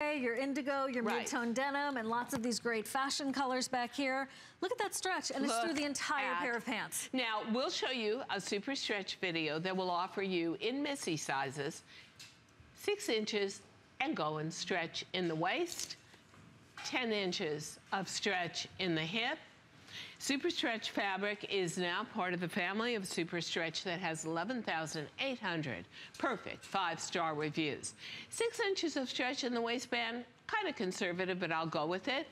your indigo, your mid-tone denim, and lots of these great fashion colors back here. Look at that stretch, and it's through the entire pair of pants. Now, we'll show you a super stretch video that will offer you, in Missy sizes, 6 inches and go and stretch in the waist, 10 inches of stretch in the hip. Super Stretch fabric is now part of the family of Super Stretch that has 11,800 perfect 5-star reviews. 6 inches of stretch in the waistband, kind of conservative, but I'll go with it.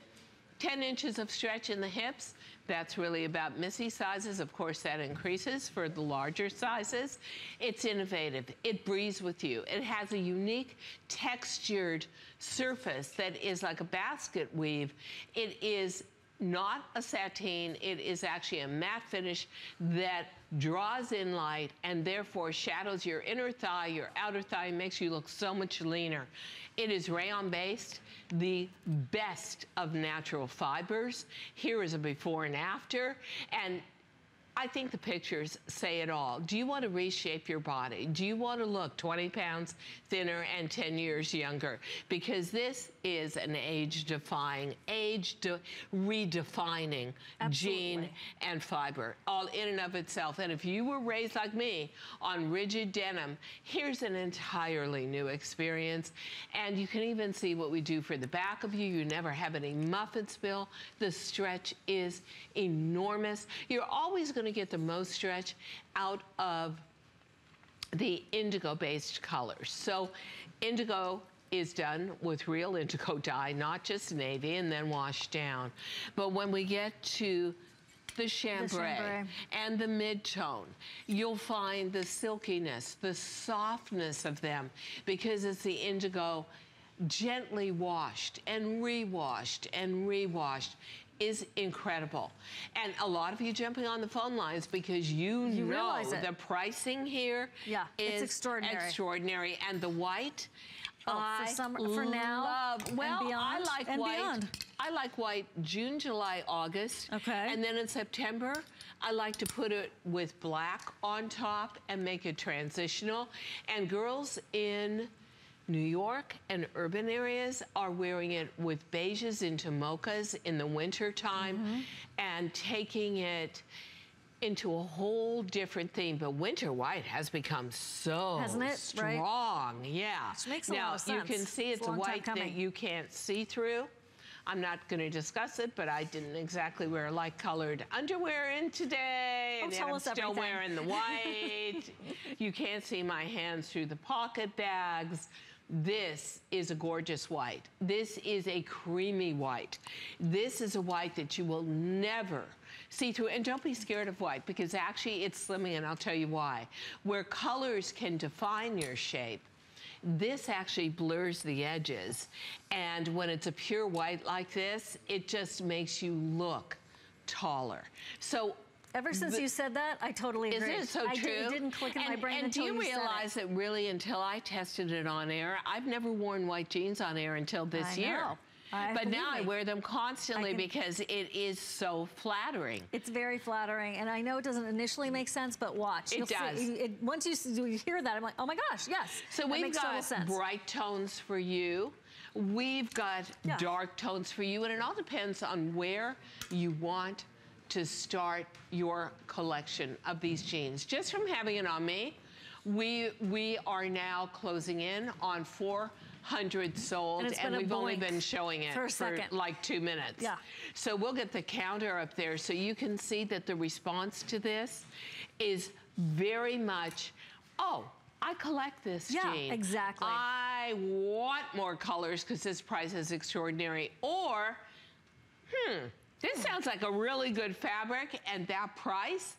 10 inches of stretch in the hips, that's really about Missy sizes. Of course, that increases for the larger sizes. It's innovative. It breathes with you. It has a unique textured surface that is like a basket weave. It is not a sateen, it is actually a matte finish that draws in light and therefore shadows your inner thigh, your outer thigh, makes you look so much leaner. It is rayon based, the best of natural fibers. Here is a before and after, and I think the pictures say it all. Do you want to reshape your body? Do you want to look 20 pounds thinner and 10 years younger? Because this is an age-defying, redefining jean and fiber, all in and of itself. And if you were raised like me on rigid denim, here's an entirely new experience. And you can even see what we do for the back of you. You never have any muffin spill. The stretch is enormous. You're always going to get the most stretch out of the indigo-based colors. So indigo is done with real indigo dye, not just navy, and then washed down. But when we get to the chambray and the mid-tone, you'll find the silkiness, the softness of them, because it's the indigo gently washed and rewashed and rewashed is incredible. And a lot of you jumping on the phone lines because you know the pricing here is extraordinary. And the white, for now and beyond, I like white. I like white June, July, August. Okay. And then in September, I like to put it with black on top and make it transitional. And girls in New York and urban areas are wearing it with beiges into mochas in the winter time and taking it into a whole different theme. But winter white has become so strong. Yeah. Which makes a lot of sense. You can see it's a white that you can't see through. I'm not going to discuss it, but I didn't exactly wear light-colored underwear in today, and I'm still wearing the white. You can't see my hands through the pocket bags. This is a gorgeous white. This is a creamy white. This is a white that you will never see through. And don't be scared of white, because actually it's slimming, and I'll tell you why. Where colors can define your shape, this actually blurs the edges. And when it's a pure white like this, it just makes you look taller. So ever since you said that, I totally agree. Isn't it so true? It didn't click in my brain until you said it. And do you realize that really until I tested it on air, I've never worn white jeans on air until this year. But now I wear them constantly because it is so flattering. It's very flattering, and I know it doesn't initially make sense, but watch. It does. Once you hear that, I'm like, oh my gosh, yes. So we've got bright tones for you. We've got dark tones for you, and it all depends on where you want to start your collection of these jeans. Just from having it on me, we are now closing in on 400 sold, and we've only been showing it for like 2 minutes. Yeah. So we'll get the counter up there so you can see that the response to this is very much, oh, I collect this jean. Yeah, exactly. I want more colors because this price is extraordinary. Or, this sounds like a really good fabric, and that price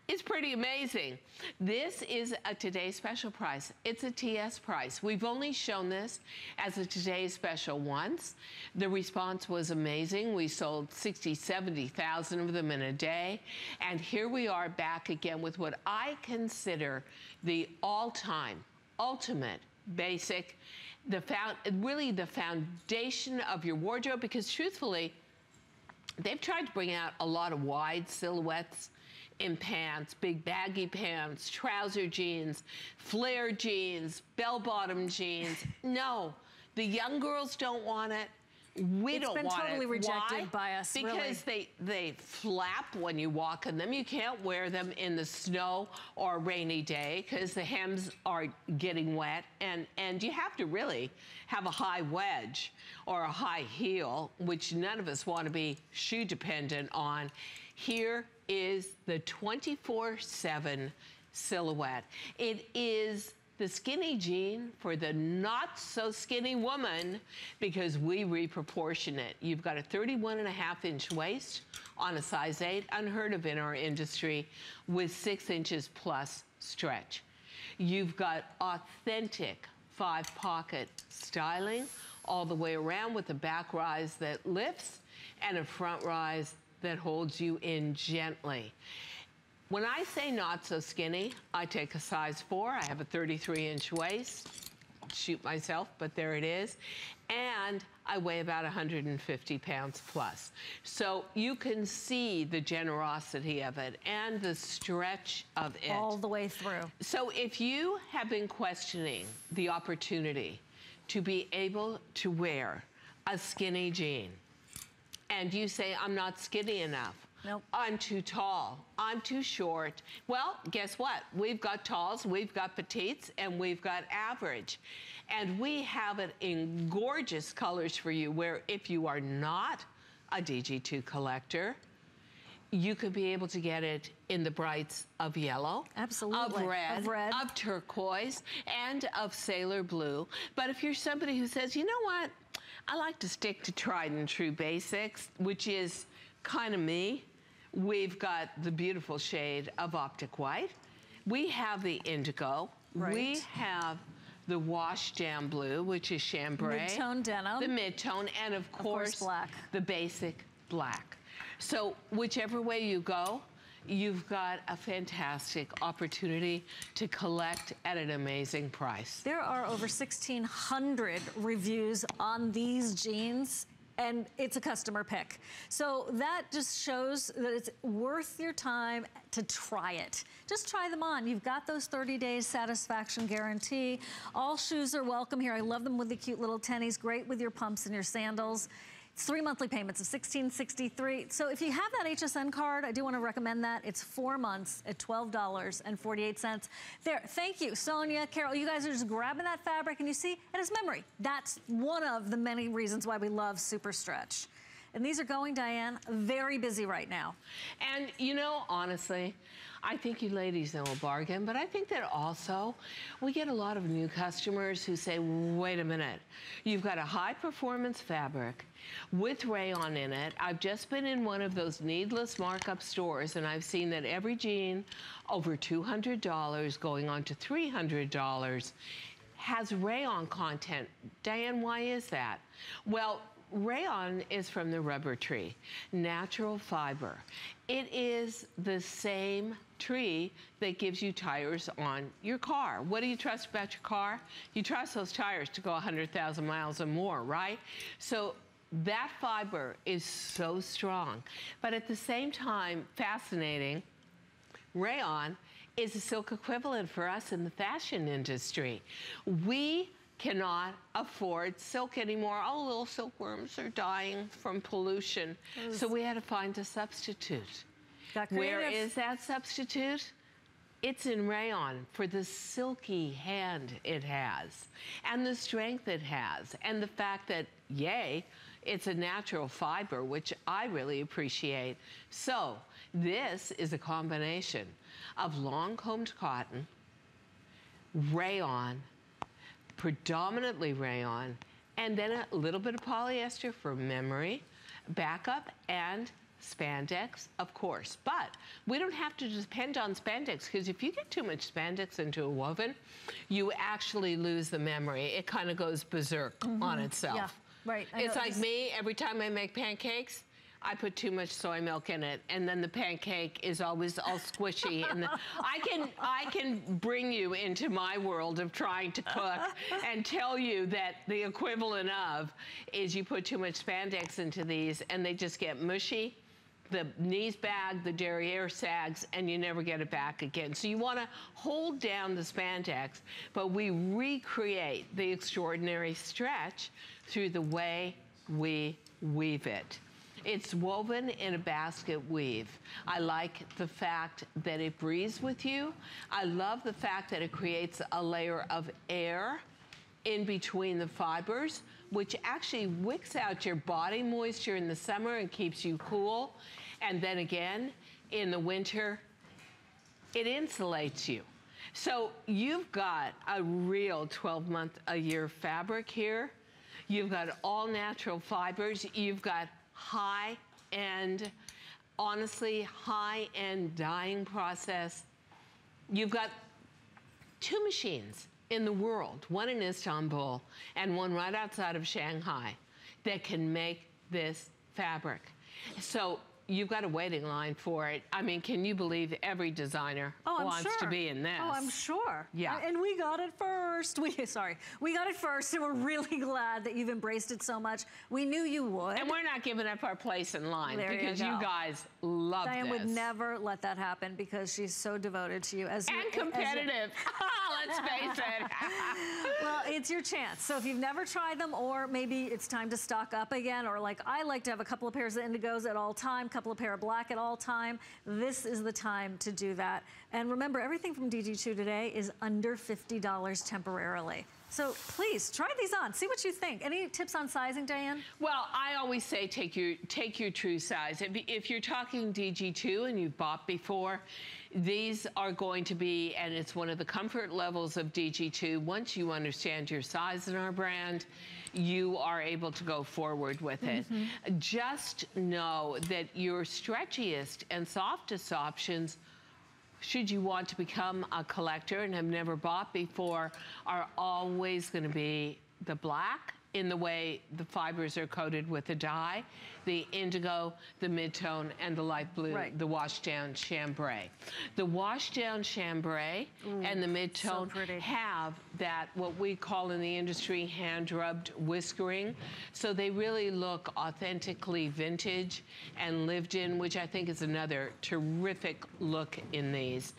is pretty amazing. This is a today's special price. It's a TS price. We've only shown this as a today's special once. The response was amazing. We sold 60, 70,000 of them in a day. And here we are back again with what I consider the all-time, ultimate, basic, really the foundation of your wardrobe, because truthfully, they've tried to bring out a lot of wide silhouettes in pants, big baggy pants, trouser jeans, flare jeans, bell-bottom jeans. No, The young girls don't want it. We don't want it. It's been totally rejected Why? by us, Because they flap when you walk in them. You can't wear them in the snow or a rainy day because the hems are getting wet. And you have to really have a high wedge or a high heel, which none of us want to be shoe dependent on. Here is the 24/7 silhouette. It is the skinny jean for the not so skinny woman because we reproportion it. You've got a 31.5-inch waist on a size 8, unheard of in our industry, with 6 inches plus stretch. You've got authentic 5-pocket styling all the way around with a back rise that lifts and a front rise that holds you in gently. When I say not so skinny, I take a size 4. I have a 33-inch waist. Shoot myself, but there it is. And I weigh about 150 pounds plus. So you can see the generosity of it and the stretch of it. All the way through. So if you have been questioning the opportunity to be able to wear a skinny jean, and you say, I'm not skinny enough, nope, I'm too tall, I'm too short. Well, guess what? We've got talls, we've got petites, and we've got average. And we have it in gorgeous colors for you, where if you are not a DG2 collector, you could be able to get it in the brights of yellow, absolutely, of red, of turquoise, and of sailor blue. But if you're somebody who says, you know what, I like to stick to tried and true basics, which is kind of me. We've got the beautiful shade of Optic White. We have the indigo. Right. We have the wash down blue, which is chambray. Mid-tone denim. The mid-tone, and of course black. The basic black. So whichever way you go, you've got a fantastic opportunity to collect at an amazing price. There are over 1,600 reviews on these jeans, and it's a customer pick. So that just shows that it's worth your time to try it. Just try them on. You've got those 30 days satisfaction guarantee. All shoes are welcome here. I love them with the cute little tennies. Great with your pumps and your sandals. It's 3 monthly payments of $16.63. So if you have that HSN card, I do want to recommend that. It's 4 months at $12.48. There, thank you, Sonia, Carol. You guys are just grabbing that fabric, and you see, it has memory. That's one of the many reasons why we love SuperStretch. And these are going, Diane, very busy right now. And you know, honestly, I think you ladies know a bargain, but I think that also we get a lot of new customers who say, wait a minute, you've got a high performance fabric with rayon in it. I've just been in one of those needless markup stores, and I've seen that every jean over $200 going on to $300 has rayon content. Diane, why is that? Well, rayon is from the rubber tree, natural fiber. It is the same tree that gives you tires on your car. What do you trust about your car? You trust those tires to go 100,000 miles or more, right? So that fiber is so strong. But at the same time, fascinating, rayon is a silk equivalent for us in the fashion industry. We cannot afford silk anymore. All the little silkworms are dying from pollution. So we had to find a substitute. Where is that substitute? It's in rayon for the silky hand it has and the strength it has and the fact that, yay, it's a natural fiber, which I really appreciate. So this is a combination of long-combed cotton, rayon, predominantly rayon, and then a little bit of polyester for memory, backup, and spandex, of course. But we don't have to depend on spandex, because if you get too much spandex into a woven, you actually lose the memory. It kind of goes berserk on itself. Yeah, right. It's like me, every time I make pancakes, I put too much soy milk in it, and then the pancake is always all squishy. And I can bring you into my world of trying to cook and tell you that the equivalent of is you put too much spandex into these, and they just get mushy the knees bag, the derriere sags, and you never get it back again. So you want to hold down the spandex, but we recreate the extraordinary stretch through the way we weave it. It's woven in a basket weave. I like the fact that it breathes with you. I love the fact that it creates a layer of air in between the fibers, which actually wicks out your body moisture in the summer and keeps you cool. And then again, in the winter, it insulates you. So you've got a real 12-month-a-year fabric here. You've got all natural fibers. You've got high-end, honestly, high-end dyeing process. You've got 2 machines in the world, one in Istanbul and one right outside of Shanghai, that can make this fabric. So you've got a waiting line for it. I mean, can you believe every designer wants to be in this? Oh, I'm sure. Yeah. And we got it first. We got it first, and we're really glad that you've embraced it so much. We knew you would. And we're not giving up our place in line because you guys love Diane this. would never let that happen because she's so devoted to you. And competitive. Let's face it. Well, it's your chance. So if you've never tried them, or maybe it's time to stock up again, or like I like to have a couple of pairs of indigos at all time, couple of pair of black at all time, this is the time to do that. And remember, everything from DG2 today is under $50 temporarily. So please try these on. See what you think. Any tips on sizing, Diane? Well, I always say take your true size. If you're talking DG2 and you've bought before, these are going to be, and it's one of the comfort levels of DG2. Once you understand your size in our brand, you are able to go forward with it. Just know that your stretchiest and softest options, should you want to become a collector and have never bought before, are always going to be the black in the way the fibers are coated with the dye, the indigo, the mid-tone, and the light blue, the wash-down chambray. The wash-down chambray and the mid-tone have that, what we call in the industry, hand-rubbed whiskering. So they really look authentically vintage and lived in, which I think is another terrific look in these.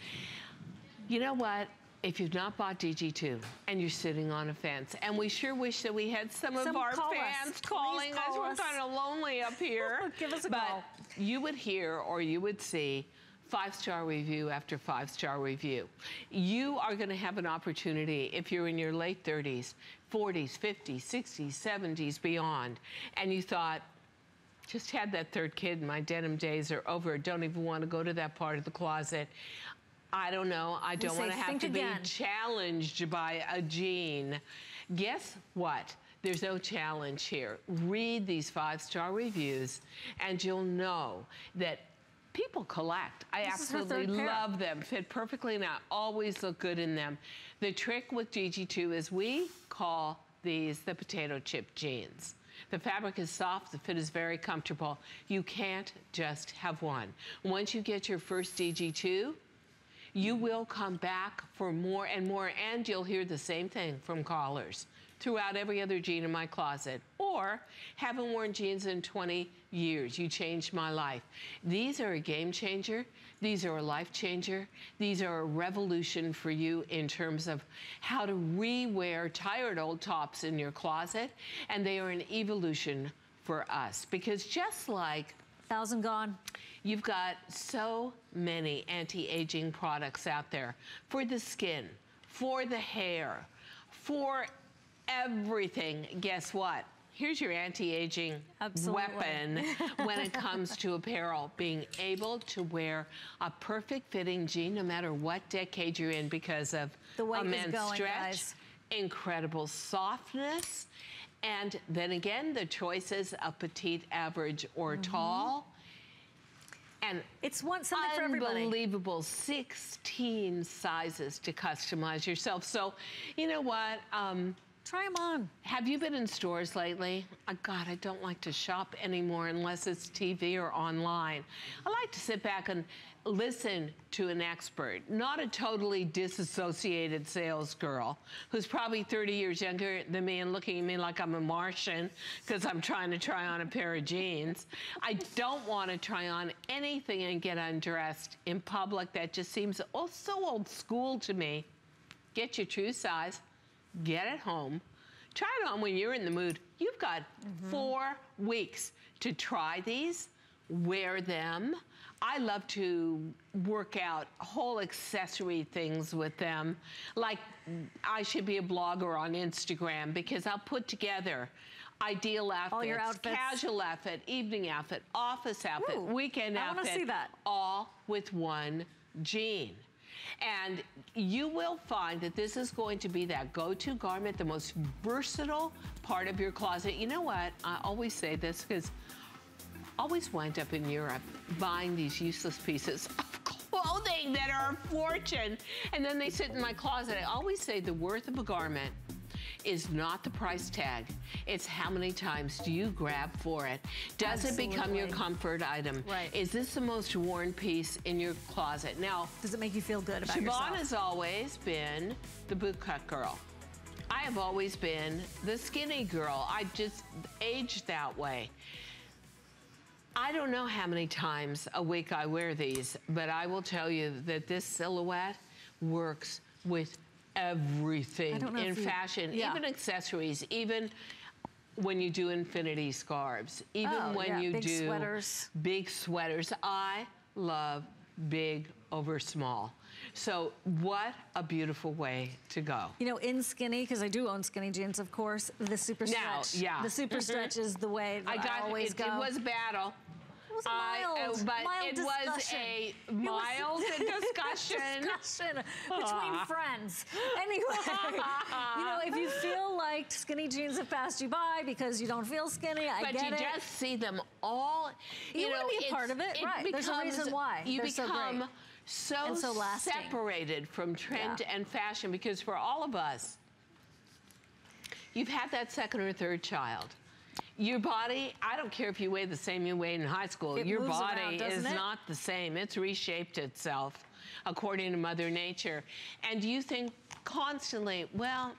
You know what? If you've not bought DG2 and you're sitting on a fence, and we sure wish that we had some of our fans calling us. We're kind of lonely up here. Give us a call. But you would hear or you would see 5-star review after 5-star review. You are going to have an opportunity if you're in your late 30s, 40s, 50s, 60s, 70s, beyond, and you thought, just had that third kid, my denim days are over, don't even want to go to that part of the closet. I don't know. I don't want to have to be challenged by a jean. Guess what? There's no challenge here. Read these 5-star reviews, and you'll know that people collect. I absolutely love them. Fit perfectly, and I always look good in them. The trick with DG2 is we call these the potato chip jeans. The fabric is soft, the fit is very comfortable. You can't just have one. Once you get your first DG2, you will come back for more and more, and you'll hear the same thing from callers throughout every other jean in my closet. Or, haven't worn jeans in 20 years. You changed my life. These are a game changer. These are a life changer. These are a revolution for you in terms of how to re-wear tired old tops in your closet. And they are an evolution for us. Because just like 1,000 gone. You've got so many anti-aging products out there for the skin, for the hair, for everything. Guess what? Here's your anti-aging weapon when it comes to apparel. Being able to wear a perfect fitting jean no matter what decade you're in because of the way immense stretch, incredible softness, and then again, the choices of petite, average, or tall. And it's something for everybody. Unbelievable 16 sizes to customize yourself. So, you know what? Try them on. Have you been in stores lately? God, I don't like to shop anymore unless it's TV or online. I like to sit back and listen to an expert, not a totally disassociated sales girl who's probably 30 years younger than me and looking at me like I'm a Martian because I'm trying to try on a pair of jeans. I don't want to try on anything and get undressed in public. That just seems so old school to me. Get your true size, get it home, try it on when you're in the mood. You've got 4 weeks to try these, wear them. I love to work out whole accessory things with them. Like I should be a blogger on Instagram because I'll put together ideal outfits, all your outfits, casual outfit, evening outfit, office outfit, weekend outfit, I want to see that. All with one jean. And you will find that this is going to be that go-to garment, the most versatile part of your closet. You know what? I always say this because I always wind up in Europe buying these useless pieces of clothing that are a fortune. And then they sit in my closet. I always say the worth of a garment is not the price tag. It's how many times do you grab for it? Does it become your comfort item? Right. Is this the most worn piece in your closet? Now, does it make you feel good about yourself? Siobhan has always been the bootcut girl. I have always been the skinny girl. I just aged that way. I don't know how many times a week I wear these, but I will tell you that this silhouette works with everything in fashion, even accessories, even when you do infinity scarves, even when you do big sweaters. I love big over small. So what a beautiful way to go. You know, in skinny, because I do own skinny jeans, of course, the SuperStretch. Now, the SuperStretch is the way that I always go. It was a battle. It was a mild, but it was a mild discussion between friends. Anyway, you know, if you feel like skinny jeans have passed you by because you don't feel skinny, I get it. But you just see them all. You want to be a part of it, right? There's a reason why. You They're become so separated from trend and fashion because for all of us, you've had that second or third child. Your body, I don't care if you weigh the same you weighed in high school, your body is not the same. It's reshaped itself according to Mother Nature. And you think constantly, well,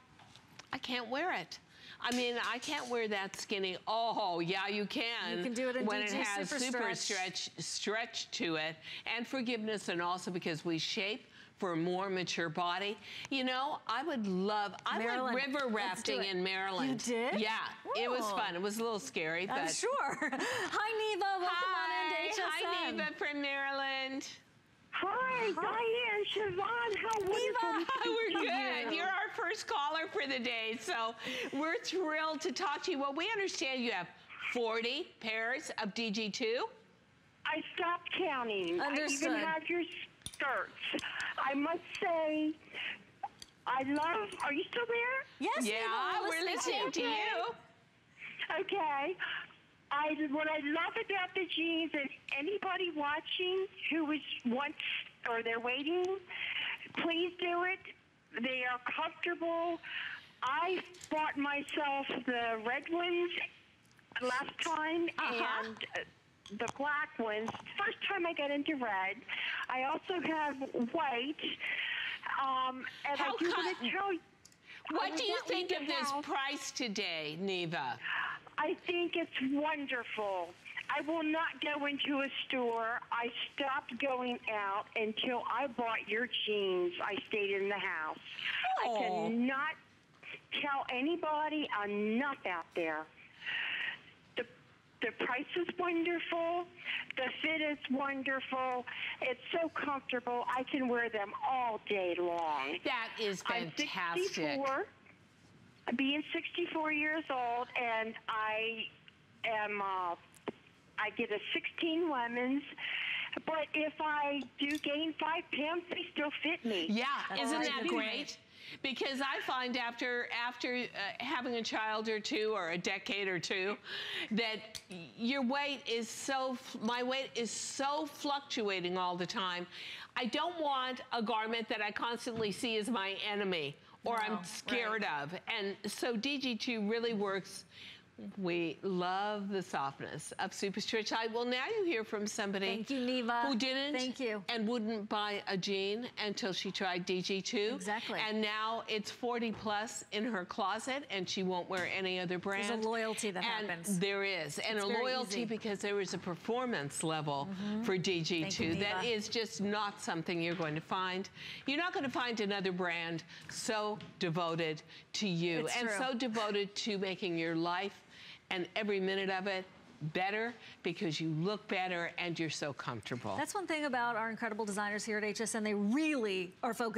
I can't wear it. I mean, I can't wear that skinny. Oh, yeah, you can. You can do it in when DG it has SuperStretch. stretch to it, and forgiveness, and also because we shape for a more mature body. You know, I went river rafting in Maryland. You did? Yeah, it was fun. It was a little scary, but. I'm sure. Hi, Neva. Welcome on into HSN. Hi, Neva from Maryland. Hi, Diane, Siobhan, how wonderful. We're good. You're our first caller for the day, so we're thrilled to talk to you. Well, we understand you have 40 pairs of DG2. I stopped counting. Understood. I even have your skirts. I must say, I love, are you still there? Yes, yeah, we're listening to you. Okay. What I love about the jeans is anybody watching who wants or they're waiting, please do it. They are comfortable. I bought myself the red ones last time and the black ones. First time I got into red. I also have white. And I do want to tell you. What do you think of this price today, Neva? I think it's wonderful. I will not go into a store. I stopped going out until I bought your jeans. I stayed in the house. I cannot tell anybody enough out there. The price is wonderful. The fit is wonderful. It's so comfortable. I can wear them all day long. That is fantastic. I'm 64, being 64 years old, and I am, I get a 16 lemons. But if I do gain 5 pounds, they still fit me. Yeah, isn't that great? Because I find after having a child or two or a decade or two, that your weight is my weight is so fluctuating all the time. I don't want a garment that I constantly see as my enemy or I'm scared of. And so DG2 really works. We love the softness of SuperStretch. Well, now you hear from somebody Thank you, Neva. who didn't Thank you. and wouldn't buy a jean until she tried DG2. Exactly. And now it's 40 plus in her closet and she won't wear any other brand. There's a loyalty that happens. There is. And it's a loyalty easy. Because there is a performance level for DG2 that is just not something you're going to find. You're not going to find another brand so devoted to you It's and true. so devoted to making your life and every minute of it better because you look better and you're so comfortable. That's one thing about our incredible designers here at HSN. They really are focused